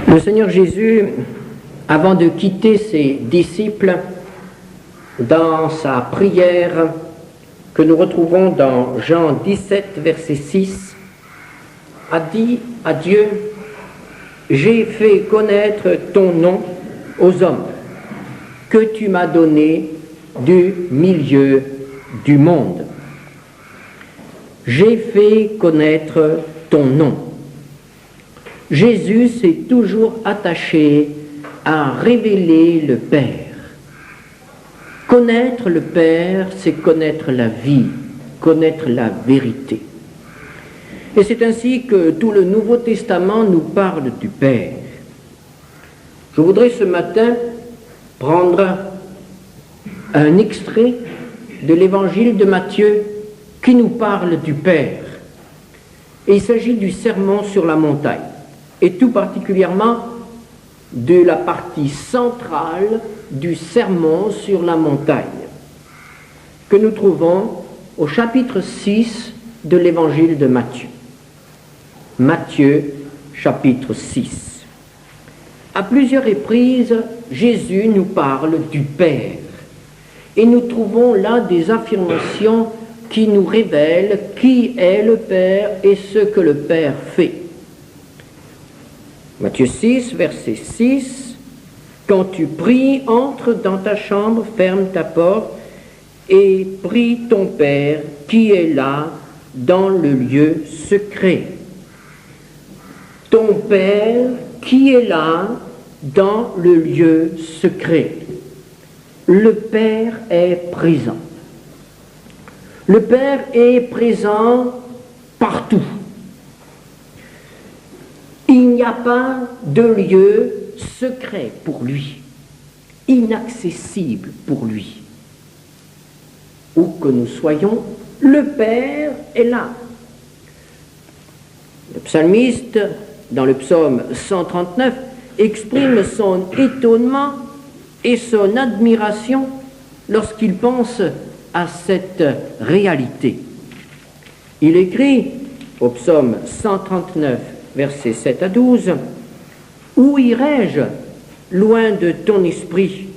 Le Seigneur Jésus, avant de quitter ses disciples, dans sa prière que nous retrouvons dans Jean 17, verset 6, a dit à Dieu: « J'ai fait connaître ton nom aux hommes que tu m'as donné du milieu du monde. » J'ai fait connaître ton nom. Jésus s'est toujours attaché à révéler le Père. Connaître le Père, c'est connaître la vie, connaître la vérité. Et c'est ainsi que tout le Nouveau Testament nous parle du Père. Je voudrais ce matin prendre un extrait de l'évangile de Matthieu qui nous parle du Père. Et il s'agit du sermon sur la montagne, et tout particulièrement de la partie centrale du sermon sur la montagne, que nous trouvons au chapitre 6 de l'évangile de Matthieu. Matthieu, chapitre 6. À plusieurs reprises, Jésus nous parle du Père, et nous trouvons là des affirmations qui nous révèlent qui est le Père et ce que le Père fait. Matthieu 6, verset 6, « Quand tu pries, entre dans ta chambre, ferme ta porte et prie ton Père qui est là dans le lieu secret. » Ton Père qui est là dans le lieu secret. Le Père est présent. Le Père est présent partout. Il n'y a pas de lieu secret pour lui, inaccessible pour lui. Où que nous soyons, le Père est là. Le psalmiste, dans le psaume 139, exprime son étonnement et son admiration lorsqu'il pense à cette réalité. Il écrit au psaume 139, versets 7 à 12, « Où irai-je loin de ton esprit?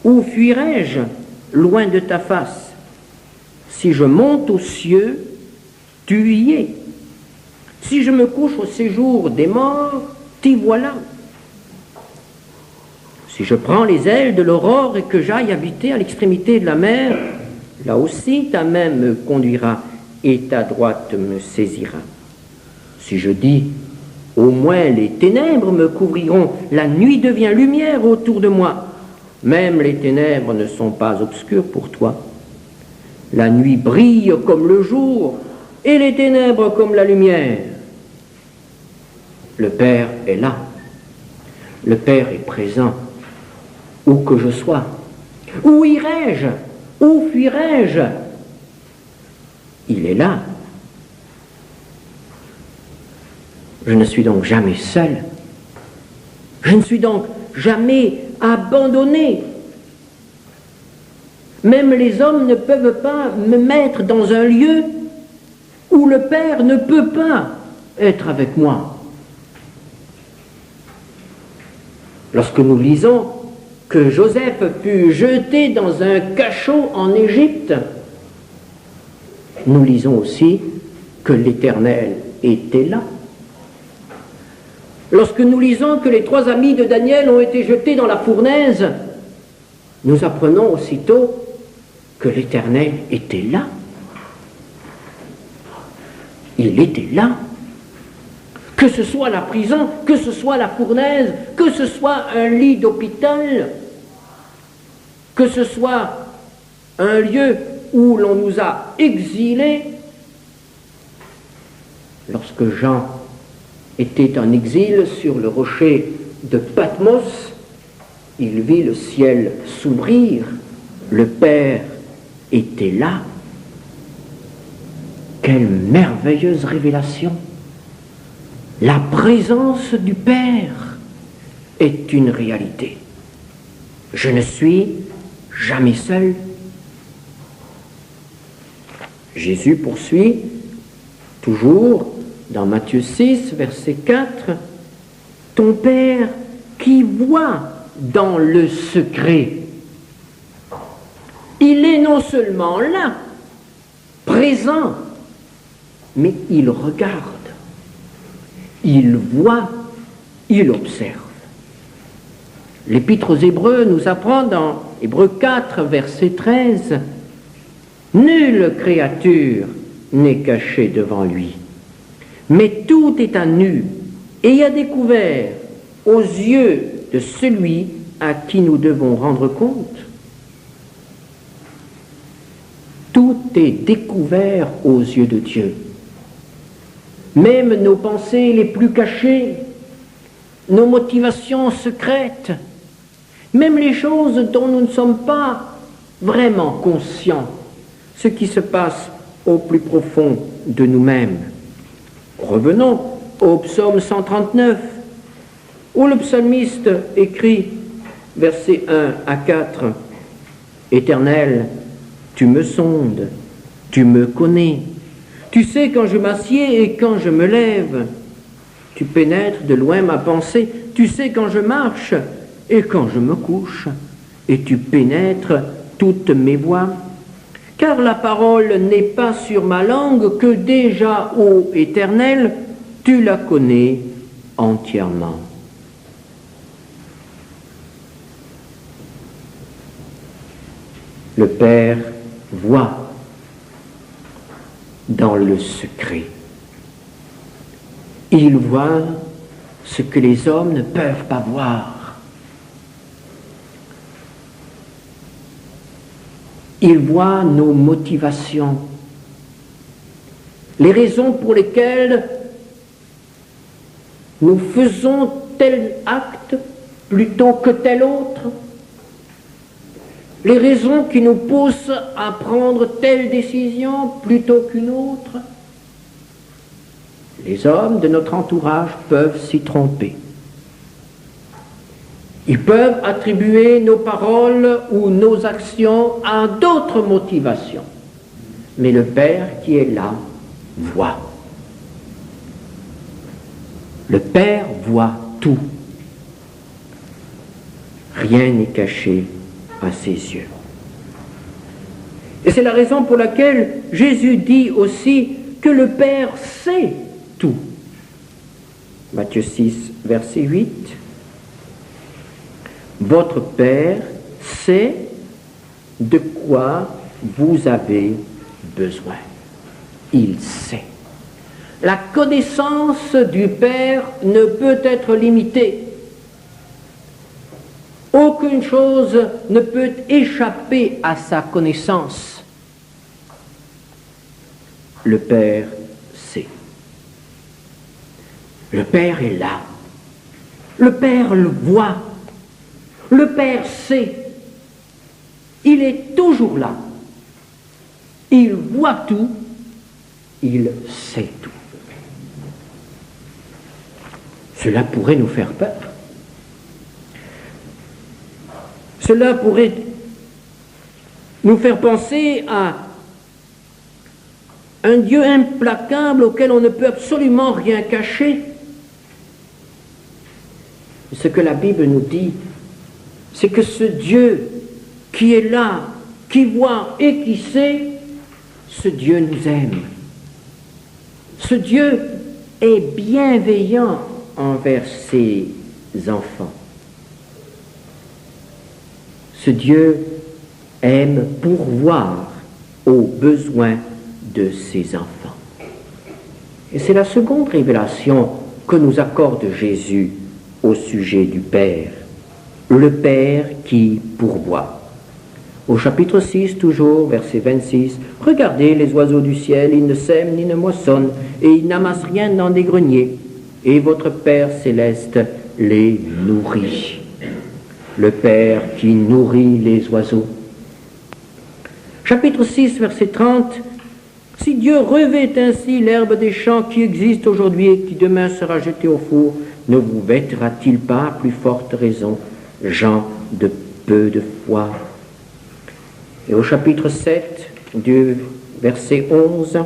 Où fuirai-je loin de ta face? Si je monte aux cieux, tu y es. Si je me couche au séjour des morts, t'y voilà. Si je prends les ailes de l'aurore et que j'aille habiter à l'extrémité de la mer, là aussi ta main me conduira et ta droite me saisira. Si je dis, au moins les ténèbres me couvriront, la nuit devient lumière autour de moi. Même les ténèbres ne sont pas obscures pour toi. La nuit brille comme le jour et les ténèbres comme la lumière. Le Père est là. Le Père est présent. Où que je sois. Où irai-je? Où fuirai-je? Il est là. Je ne suis donc jamais seul. Je ne suis donc jamais abandonné. Même les hommes ne peuvent pas me mettre dans un lieu où le Père ne peut pas être avec moi. Lorsque nous lisons que Joseph fut jeté dans un cachot en Égypte, nous lisons aussi que l'Éternel était là. Lorsque nous lisons que les 3 amis de Daniel ont été jetés dans la fournaise, nous apprenons aussitôt que l'Éternel était là. Il était là. Que ce soit la prison, que ce soit la fournaise, que ce soit un lit d'hôpital, que ce soit un lieu où l'on nous a exilés. Lorsque Jean était en exil sur le rocher de Patmos, il vit le ciel s'ouvrir, le Père était là. Quelle merveilleuse révélation! La présence du Père est une réalité. Je ne suis jamais seul. Jésus poursuit toujours dans Matthieu 6, verset 4, « ton Père qui voit dans le secret. Il est non seulement là, présent, mais il regarde, il voit, il observe. L'Épître aux Hébreux nous apprend dans Hébreux 4, verset 13, « Nulle créature n'est cachée devant lui, mais tout est à nu et à découvert aux yeux de celui à qui nous devons rendre compte. » Tout est découvert aux yeux de Dieu. Même nos pensées les plus cachées, nos motivations secrètes, même les choses dont nous ne sommes pas vraiment conscients, ce qui se passe au plus profond de nous-mêmes. Revenons au psaume 139, où le psalmiste écrit, versets 1 à 4, « Éternel, tu me sondes, tu me connais, tu sais quand je m'assieds et quand je me lève. Tu pénètres de loin ma pensée, tu sais quand je marche et quand je me couche, et tu pénètres toutes mes voies. Car la parole n'est pas sur ma langue que déjà, ô Éternel, tu la connais entièrement. » Le Père voit dans le secret. Il voit ce que les hommes ne peuvent pas voir. Il voit nos motivations, les raisons pour lesquelles nous faisons tel acte plutôt que tel autre, les raisons qui nous poussent à prendre telle décision plutôt qu'une autre. Les hommes de notre entourage peuvent s'y tromper. Ils peuvent attribuer nos paroles ou nos actions à d'autres motivations. Mais le Père qui est là voit. Le Père voit tout. Rien n'est caché à ses yeux. Et c'est la raison pour laquelle Jésus dit aussi que le Père sait tout. Matthieu 6, verset 8. Votre Père sait de quoi vous avez besoin. Il sait. La connaissance du Père ne peut être limitée. Aucune chose ne peut échapper à sa connaissance. Le Père sait. Le Père est là. Le Père le voit. Le Père sait. Il est toujours là. Il voit tout. Il sait tout. Cela pourrait nous faire peur. Cela pourrait nous faire penser à un Dieu implacable auquel on ne peut absolument rien cacher. Ce que la Bible nous dit, c'est que ce Dieu qui est là, qui voit et qui sait, ce Dieu nous aime. Ce Dieu est bienveillant envers ses enfants. Ce Dieu aime pourvoir aux besoins de ses enfants. Et c'est la seconde révélation que nous accorde Jésus au sujet du Père. Le Père qui pourvoit. Au chapitre 6, toujours, verset 26, « Regardez les oiseaux du ciel, ils ne sèment ni ne moissonnent, et ils n'amassent rien dans des greniers, et votre Père céleste les nourrit. » Le Père qui nourrit les oiseaux. Chapitre 6, verset 30, « Si Dieu revêt ainsi l'herbe des champs qui existe aujourd'hui et qui demain sera jetée au four, ne vous vêtera-t-il pas à plus forte raison, gens de peu de foi ?» Et au chapitre 7, du verset 11,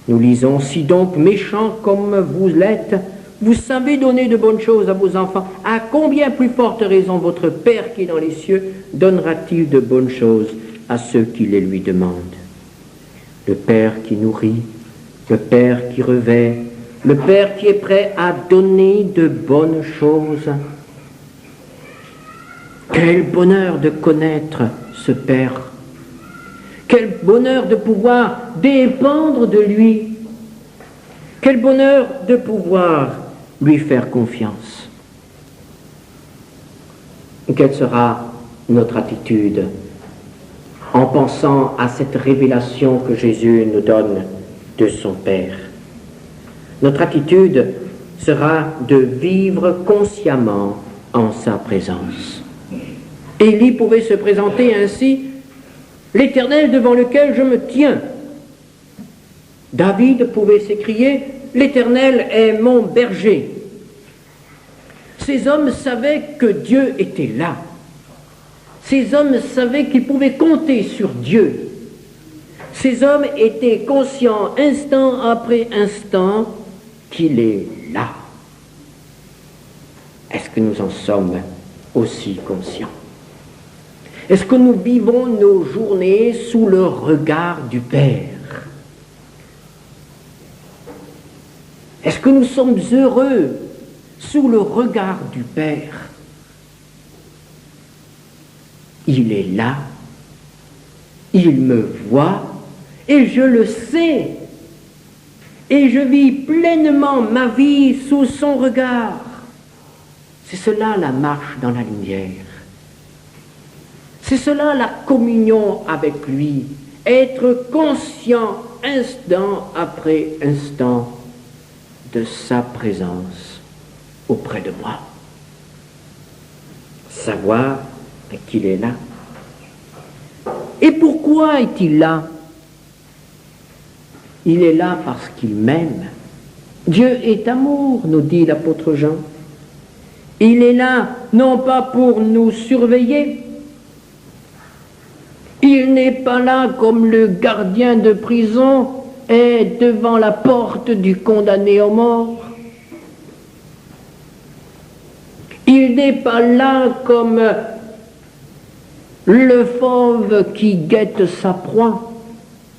nous lisons « Si donc méchants comme vous l'êtes, vous savez donner de bonnes choses à vos enfants, à combien plus forte raison votre Père qui est dans les cieux donnera-t-il de bonnes choses à ceux qui les lui demandent? Le Père qui nourrit, le Père qui revêt, le Père qui est prêt à donner de bonnes choses. Quel bonheur de connaître ce Père! Quel bonheur de pouvoir dépendre de lui! Quel bonheur de pouvoir lui faire confiance! Quelle sera notre attitude en pensant à cette révélation que Jésus nous donne de son Père? Notre attitude sera de vivre consciemment en sa présence. Élie pouvait se présenter ainsi: l'Éternel devant lequel je me tiens. David pouvait s'écrier: l'Éternel est mon berger. Ces hommes savaient que Dieu était là. Ces hommes savaient qu'ils pouvaient compter sur Dieu. Ces hommes étaient conscients instant après instant qu'il est là. Est-ce que nous en sommes aussi conscients? Est-ce que nous vivons nos journées sous le regard du Père? Est-ce que nous sommes heureux sous le regard du Père? Il est là, il me voit, et je le sais, et je vis pleinement ma vie sous son regard. C'est cela la marche dans la lumière. C'est cela la communion avec lui, être conscient instant après instant de sa présence auprès de moi. Savoir qu'il est là. Et pourquoi est-il là? Il est là parce qu'il m'aime. Dieu est amour, nous dit l'apôtre Jean. Il est là non pas pour nous surveiller. Il n'est pas là comme le gardien de prison est devant la porte du condamné aux morts. Il n'est pas là comme le fauve qui guette sa proie.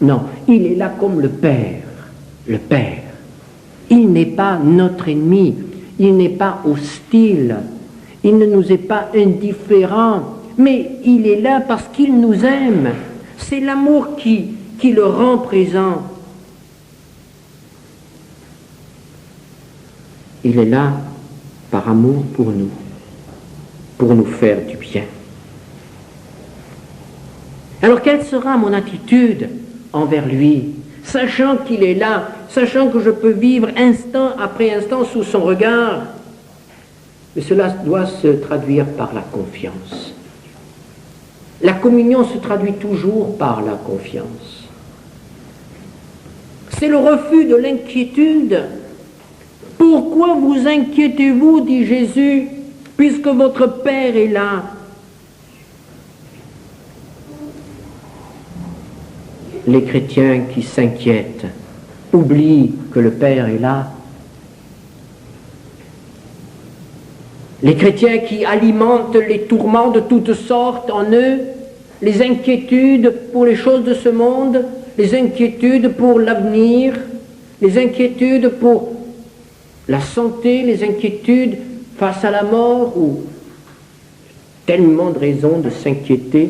Non, il est là comme le Père. Le Père. Il n'est pas notre ennemi. Il n'est pas hostile. Il ne nous est pas indifférent. Mais il est là parce qu'il nous aime. C'est l'amour qui le rend présent. Il est là par amour pour nous faire du bien. Alors quelle sera mon attitude envers lui, sachant qu'il est là, sachant que je peux vivre instant après instant sous son regard? Mais cela doit se traduire par la confiance. La communion se traduit toujours par la confiance. C'est le refus de l'inquiétude. Pourquoi vous inquiétez-vous, dit Jésus, puisque votre Père est là? Les chrétiens qui s'inquiètent oublient que le Père est là. Les chrétiens qui alimentent les tourments de toutes sortes en eux, les inquiétudes pour les choses de ce monde, les inquiétudes pour l'avenir, les inquiétudes pour la santé, les inquiétudes face à la mort, ou tellement de raisons de s'inquiéter.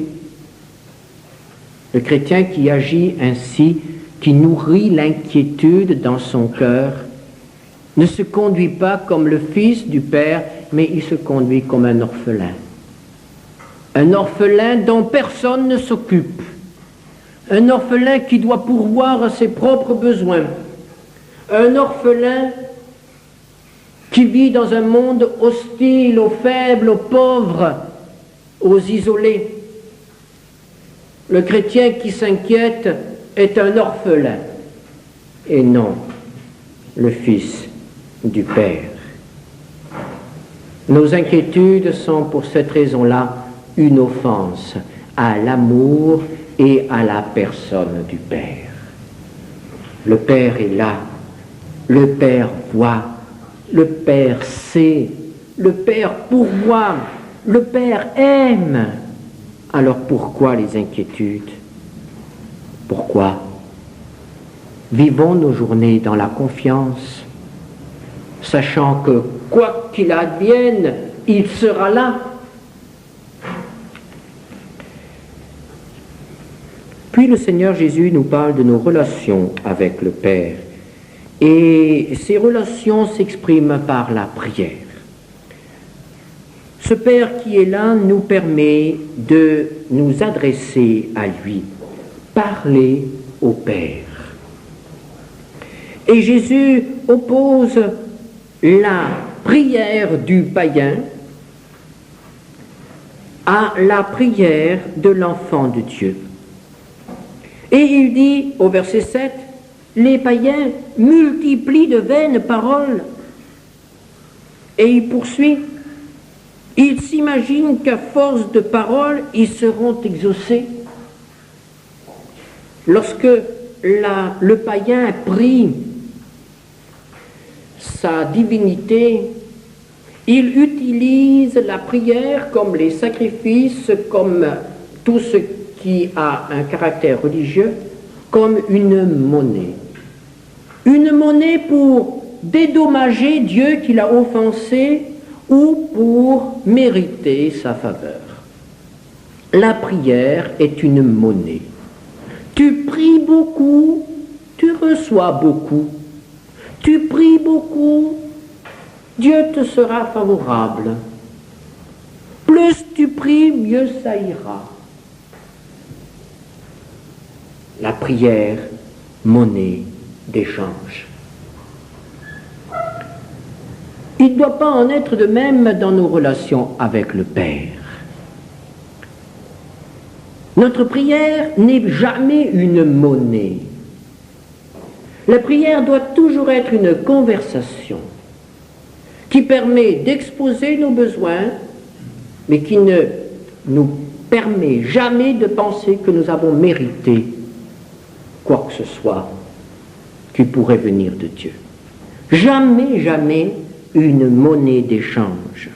Le chrétien qui agit ainsi, qui nourrit l'inquiétude dans son cœur, ne se conduit pas comme le fils du Père, mais il se conduit comme un orphelin. Un orphelin dont personne ne s'occupe. Un orphelin qui doit pourvoir à ses propres besoins. Un orphelin qui vit dans un monde hostile aux faibles, aux pauvres, aux isolés. Le chrétien qui s'inquiète est un orphelin et non le fils du Père. Nos inquiétudes sont pour cette raison-là une offense à l'amour et à la personne du Père. Le Père est là, le Père voit, Le Père sait, le Père pourvoit, le Père aime. Alors pourquoi les inquiétudes? Pourquoi? Vivons nos journées dans la confiance, sachant que quoi qu'il advienne, il sera là. Puis le Seigneur Jésus nous parle de nos relations avec le Père. Et ces relations s'expriment par la prière. Ce Père qui est là nous permet de nous adresser à lui, parler au Père. Et Jésus oppose la prière du païen à la prière de l'enfant de Dieu. Et il dit au verset 7, les païens multiplient de vaines paroles. Et il poursuit, ils s'imaginent qu'à force de paroles, ils seront exaucés. Lorsque le païen prie sa divinité, il utilise la prière comme les sacrifices, comme tout ce qui a un caractère religieux, comme une monnaie. Une monnaie pour dédommager Dieu qui l'a offensé ou pour mériter sa faveur. La prière est une monnaie. Tu pries beaucoup, tu reçois beaucoup. Tu pries beaucoup, Dieu te sera favorable. Plus tu pries, mieux ça ira. La prière, monnaie d'échange. Il ne doit pas en être de même dans nos relations avec le Père. Notre prière n'est jamais une monnaie. La prière doit toujours être une conversation qui permet d'exposer nos besoins, mais qui ne nous permet jamais de penser que nous avons mérité quoi que ce soit qui pourrait venir de Dieu. Jamais, jamais une monnaie d'échange.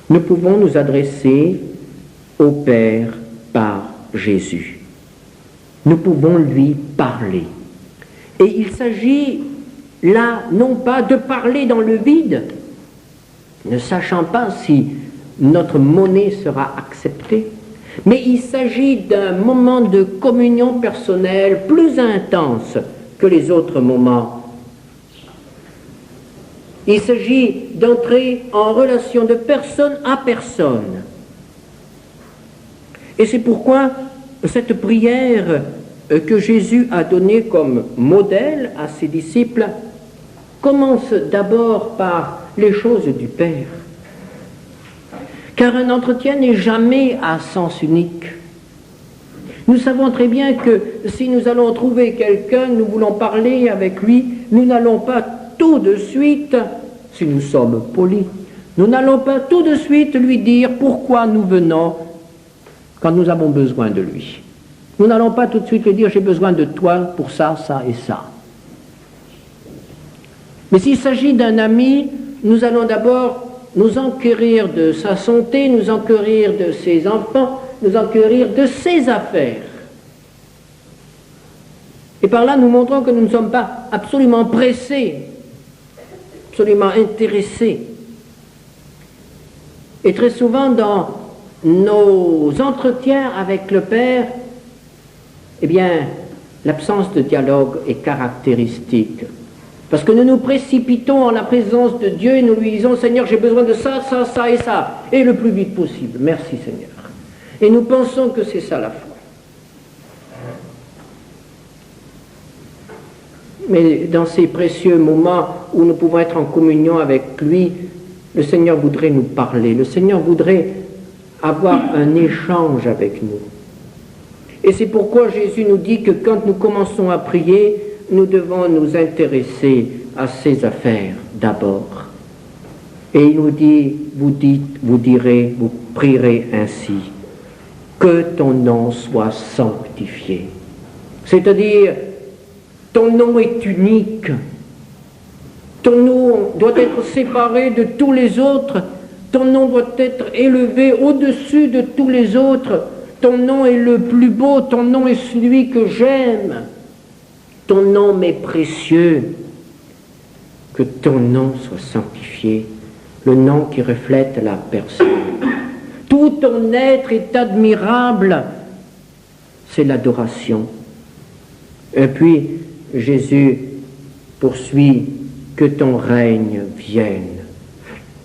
Nous pouvons nous adresser au Père par Jésus. Nous pouvons lui parler. Et il s'agit là, non pas de parler dans le vide, ne sachant pas si notre monnaie sera acceptée, mais il s'agit d'un moment de communion personnelle plus intense que les autres moments. Il s'agit d'entrer en relation de personne à personne. Et c'est pourquoi cette prière que Jésus a donnée comme modèle à ses disciples commence d'abord par les choses du Père. Car un entretien n'est jamais à sens unique. Nous savons très bien que si nous allons trouver quelqu'un, nous voulons parler avec lui, nous n'allons pas tout de suite, si nous sommes polis, nous n'allons pas tout de suite lui dire pourquoi nous venons quand nous avons besoin de lui. Nous n'allons pas tout de suite lui dire j'ai besoin de toi pour ça, ça et ça. Mais s'il s'agit d'un ami, nous allons d'abord nous enquérir de sa santé, nous enquérir de ses enfants, nous enquérir de ses affaires. Et par là, nous montrons que nous ne sommes pas absolument pressés, absolument intéressés. Et très souvent, dans nos entretiens avec le Père, eh bien, l'absence de dialogue est caractéristique. Parce que nous nous précipitons en la présence de Dieu et nous lui disons, Seigneur, j'ai besoin de ça, ça, ça et ça, et le plus vite possible. Merci, Seigneur. Et nous pensons que c'est ça la foi. Mais dans ces précieux moments où nous pouvons être en communion avec lui, le Seigneur voudrait nous parler. Le Seigneur voudrait avoir un échange avec nous. Et c'est pourquoi Jésus nous dit que quand nous commençons à prier, nous devons nous intéresser à ses affaires d'abord. Et il nous dit, vous direz, vous prierez ainsi, que ton nom soit sanctifié. C'est-à-dire, ton nom est unique. Ton nom doit être séparé de tous les autres. Ton nom doit être élevé au-dessus de tous les autres. Ton nom est le plus beau. Ton nom est celui que j'aime. Ton nom m'est précieux. Que ton nom soit sanctifié. Le nom qui reflète la personne. Tout ton être est admirable. C'est l'adoration. Et puis, Jésus poursuit, que ton règne vienne.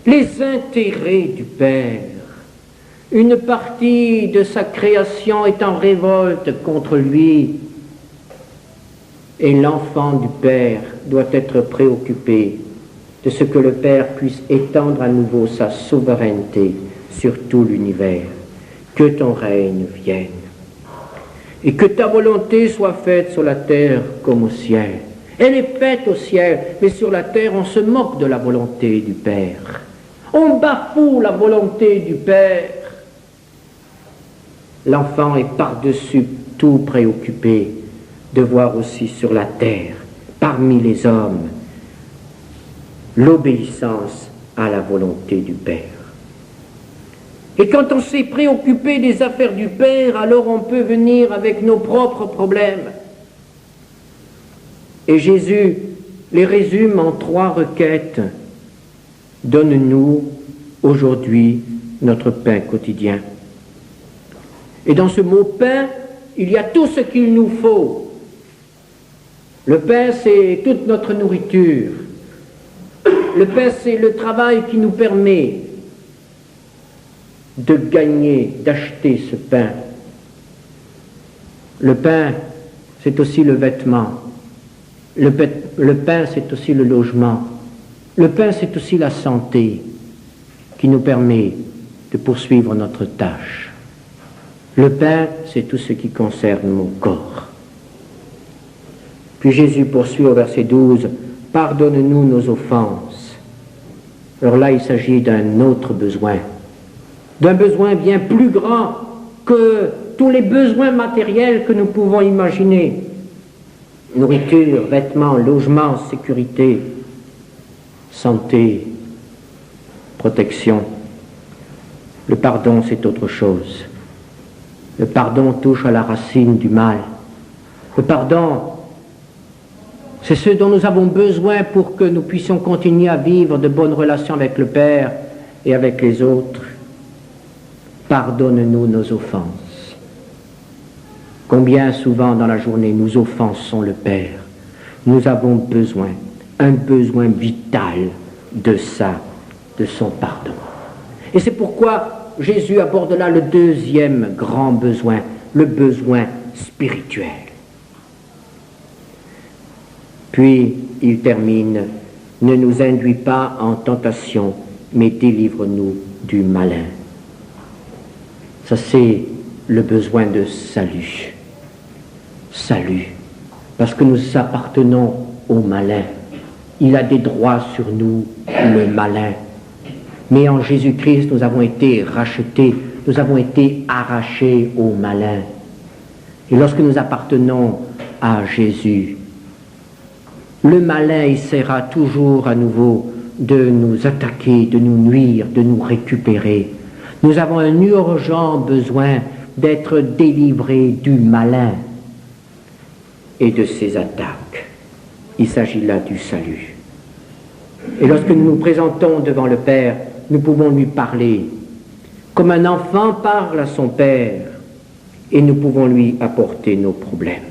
Les intérêts du Père. Une partie de sa création est en révolte contre lui. Et l'enfant du Père doit être préoccupé de ce que le Père puisse étendre à nouveau sa souveraineté sur tout l'univers. Que ton règne vienne. Et que ta volonté soit faite sur la terre comme au ciel. Elle est faite au ciel, mais sur la terre, on se moque de la volonté du Père. On bafoue la volonté du Père. L'enfant est par-dessus tout préoccupé de voir aussi sur la terre, parmi les hommes, l'obéissance à la volonté du Père. Et quand on s'est préoccupé des affaires du Père, alors on peut venir avec nos propres problèmes. Et Jésus les résume en 3 requêtes. Donne-nous aujourd'hui notre pain quotidien. Et dans ce mot pain, il y a tout ce qu'il nous faut. Le pain, c'est toute notre nourriture. Le pain, c'est le travail qui nous permet de gagner, d'acheter ce pain. Le pain, c'est aussi le vêtement. Le pain, c'est aussi le logement. Le pain, c'est aussi la santé qui nous permet de poursuivre notre tâche. Le pain, c'est tout ce qui concerne mon corps. Puis Jésus poursuit au verset 12, « Pardonne-nous nos offenses. » Alors là, il s'agit d'un autre besoin, d'un besoin bien plus grand que tous les besoins matériels que nous pouvons imaginer. Nourriture, vêtements, logement, sécurité, santé, protection. Le pardon, c'est autre chose. Le pardon touche à la racine du mal. Le pardon, c'est ce dont nous avons besoin pour que nous puissions continuer à vivre de bonnes relations avec le Père et avec les autres. Pardonne-nous nos offenses. Combien souvent dans la journée nous offensons le Père. Nous avons besoin, un besoin vital de ça, de son pardon. Et c'est pourquoi Jésus aborde là le deuxième grand besoin, le besoin spirituel. Puis il termine, ne nous induis pas en tentation, mais délivre-nous du malin. Ça c'est le besoin de salut. Salut, parce que nous appartenons au malin. Il a des droits sur nous, le malin. Mais en Jésus-Christ, nous avons été rachetés, nous avons été arrachés au malin. Et lorsque nous appartenons à Jésus, le malin essaiera toujours à nouveau de nous attaquer, de nous nuire, de nous récupérer. Nous avons un urgent besoin d'être délivrés du malin et de ses attaques. Il s'agit là du salut. Et lorsque nous nous présentons devant le Père, nous pouvons lui parler comme un enfant parle à son Père et nous pouvons lui apporter nos problèmes.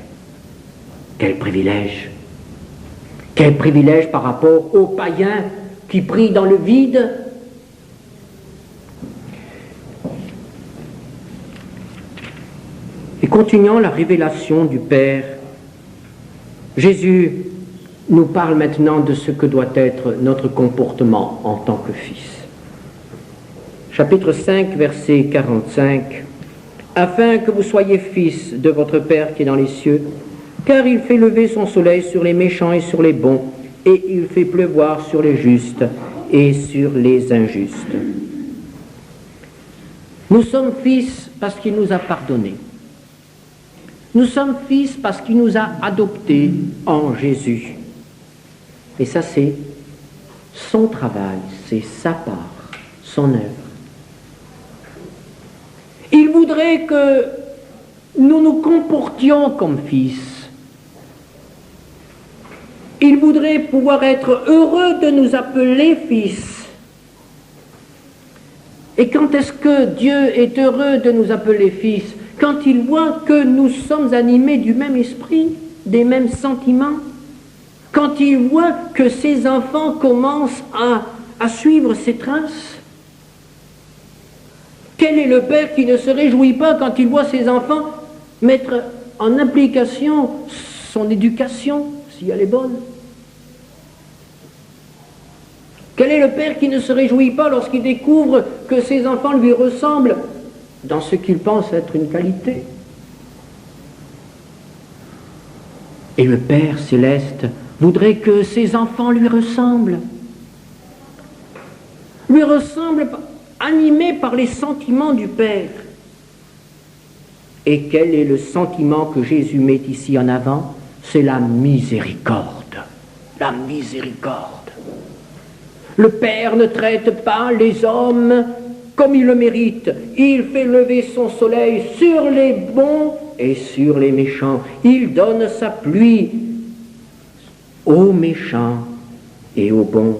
Quel privilège! Quel privilège par rapport aux païens qui prient dans le vide. Et continuant la révélation du Père, Jésus nous parle maintenant de ce que doit être notre comportement en tant que fils. Chapitre 5, verset 45. « Afin que vous soyez fils de votre Père qui est dans les cieux, car il fait lever son soleil sur les méchants et sur les bons, et il fait pleuvoir sur les justes et sur les injustes. » Nous sommes fils parce qu'il nous a pardonnés. Nous sommes fils parce qu'il nous a adoptés en Jésus. Et ça, c'est son travail, c'est sa part, son œuvre. Il voudrait que nous nous comportions comme fils. Il voudrait pouvoir être heureux de nous appeler fils. Et quand est-ce que Dieu est heureux de nous appeler fils? Quand il voit que nous sommes animés du même esprit, des mêmes sentiments. Quand il voit que ses enfants commencent à suivre ses traces. Quel est le père qui ne se réjouit pas quand il voit ses enfants mettre en application son éducation, si elle est bonne? Quel est le père qui ne se réjouit pas lorsqu'il découvre que ses enfants lui ressemblent dans ce qu'il pense être une qualité? Et le Père céleste voudrait que ses enfants lui ressemblent animés par les sentiments du Père. Et quel est le sentiment que Jésus met ici en avant? C'est la miséricorde. La miséricorde. Le Père ne traite pas les hommes comme il le mérite. Il fait lever son soleil sur les bons et sur les méchants. Il donne sa pluie aux méchants et aux bons.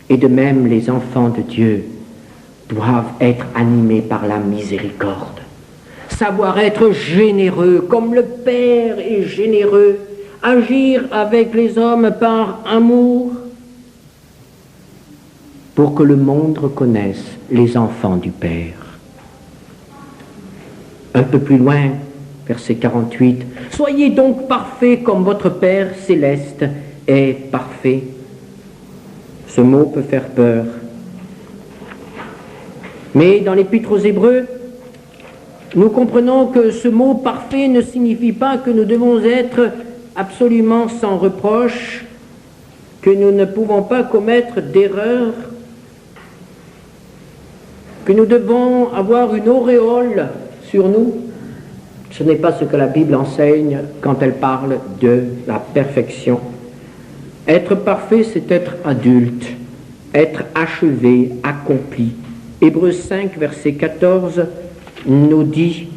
Et de même, les enfants de Dieu doivent être animés par la miséricorde. Savoir être généreux comme le Père est généreux. Agir avec les hommes par amour. Pour que le monde reconnaisse les enfants du Père. Un peu plus loin, verset 48, « Soyez donc parfaits comme votre Père céleste est parfait. » Ce mot peut faire peur. Mais dans l'Épître aux Hébreux, nous comprenons que ce mot « parfait » ne signifie pas que nous devons être absolument sans reproche, que nous ne pouvons pas commettre d'erreurs, que nous devons avoir une auréole sur nous. Ce n'est pas ce que la Bible enseigne quand elle parle de la perfection. Être parfait, c'est être adulte, être achevé, accompli. Hébreux 5, verset 14 nous dit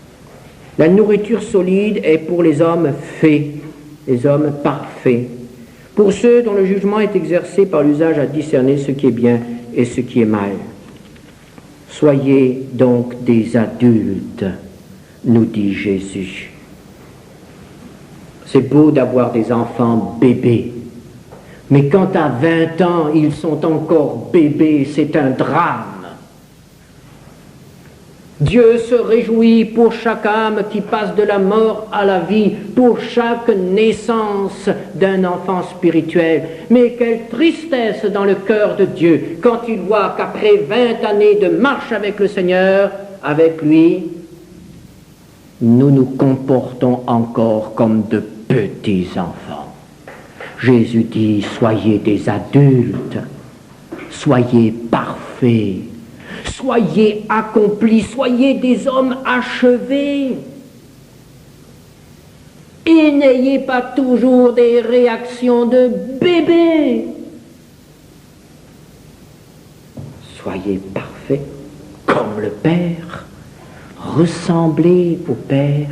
« La nourriture solide est pour les hommes faits, les hommes parfaits, pour ceux dont le jugement est exercé par l'usage à discerner ce qui est bien et ce qui est mal. » Soyez donc des adultes, nous dit Jésus. C'est beau d'avoir des enfants bébés, mais quand à 20 ans, ils sont encore bébés, c'est un drame. Dieu se réjouit pour chaque âme qui passe de la mort à la vie, pour chaque naissance d'un enfant spirituel. Mais quelle tristesse dans le cœur de Dieu quand il voit qu'après 20 années de marche avec le Seigneur, avec lui, nous nous comportons encore comme de petits enfants. Jésus dit, soyez des adultes, soyez parfaits, soyez accomplis, soyez des hommes achevés. Et n'ayez pas toujours des réactions de bébé. Soyez parfaits comme le Père, ressemblez au Père,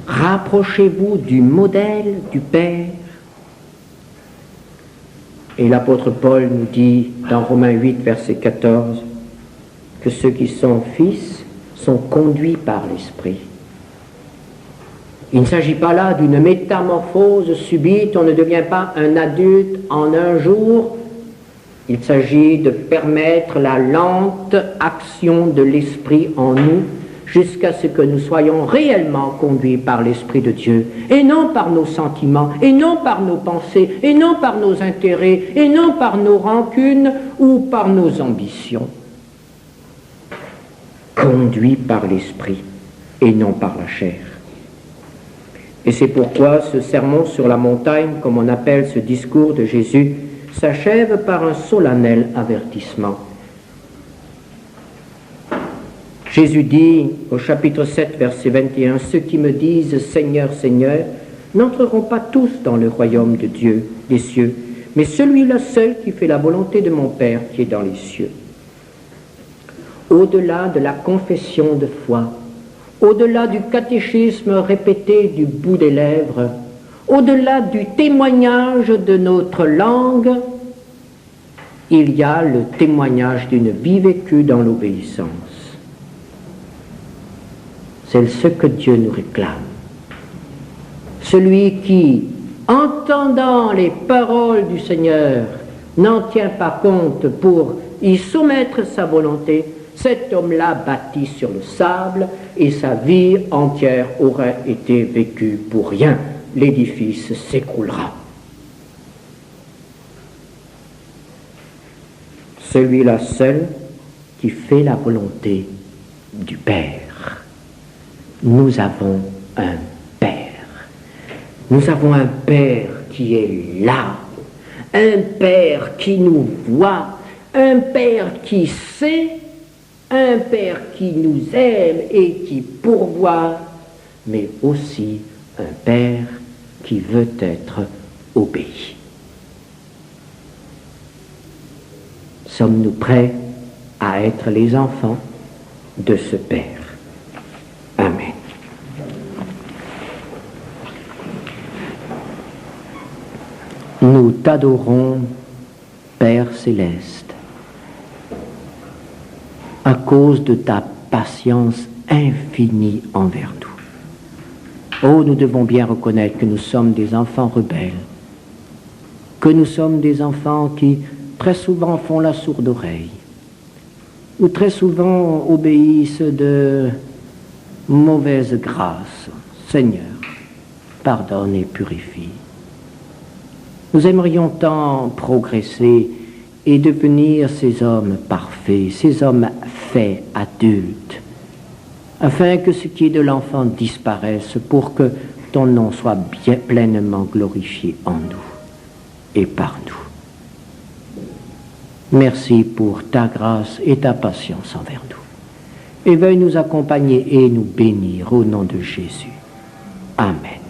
rapprochez-vous du modèle du Père. Et l'apôtre Paul nous dit dans Romains 8, verset 14, que ceux qui sont fils sont conduits par l'Esprit. Il ne s'agit pas là d'une métamorphose subite, on ne devient pas un adulte en un jour. Il s'agit de permettre la lente action de l'Esprit en nous jusqu'à ce que nous soyons réellement conduits par l'Esprit de Dieu, et non par nos sentiments, et non par nos pensées, et non par nos intérêts, et non par nos rancunes ou par nos ambitions. Conduits par l'Esprit et non par la chair. Et c'est pourquoi ce sermon sur la montagne, comme on appelle ce discours de Jésus, s'achève par un solennel avertissement. Jésus dit au chapitre 7, verset 21, « Ceux qui me disent « Seigneur, Seigneur » n'entreront pas tous dans le royaume de Dieu, des cieux, mais celui-là seul qui fait la volonté de mon Père qui est dans les cieux. Au-delà de la confession de foi, au-delà du catéchisme répété du bout des lèvres, au-delà du témoignage de notre langue, il y a le témoignage d'une vie vécue dans l'obéissance. C'est ce que Dieu nous réclame. Celui qui, entendant les paroles du Seigneur, n'en tient pas compte pour y soumettre sa volonté, cet homme-là bâtit sur le sable et sa vie entière aurait été vécue pour rien. L'édifice s'écroulera. Celui-là seul qui fait la volonté du Père. Nous avons un Père. Nous avons un Père qui est là, un Père qui nous voit, un Père qui sait, un Père qui nous aime et qui pourvoit, mais aussi un Père qui veut être obéi. Sommes-nous prêts à être les enfants de ce Père? Amen. Nous t'adorons, Père céleste, à cause de ta patience infinie envers nous. Oh, nous devons bien reconnaître que nous sommes des enfants rebelles, que nous sommes des enfants qui très souvent font la sourde oreille, ou très souvent obéissent de mauvaise grâce. Seigneur, pardonne et purifie. Nous aimerions tant progresser et devenir ces hommes parfaits, ces hommes faits adultes, afin que ce qui est de l'enfant disparaisse pour que ton nom soit bien pleinement glorifié en nous et par nous. Merci pour ta grâce et ta patience envers nous. Et veuille nous accompagner et nous bénir au nom de Jésus. Amen.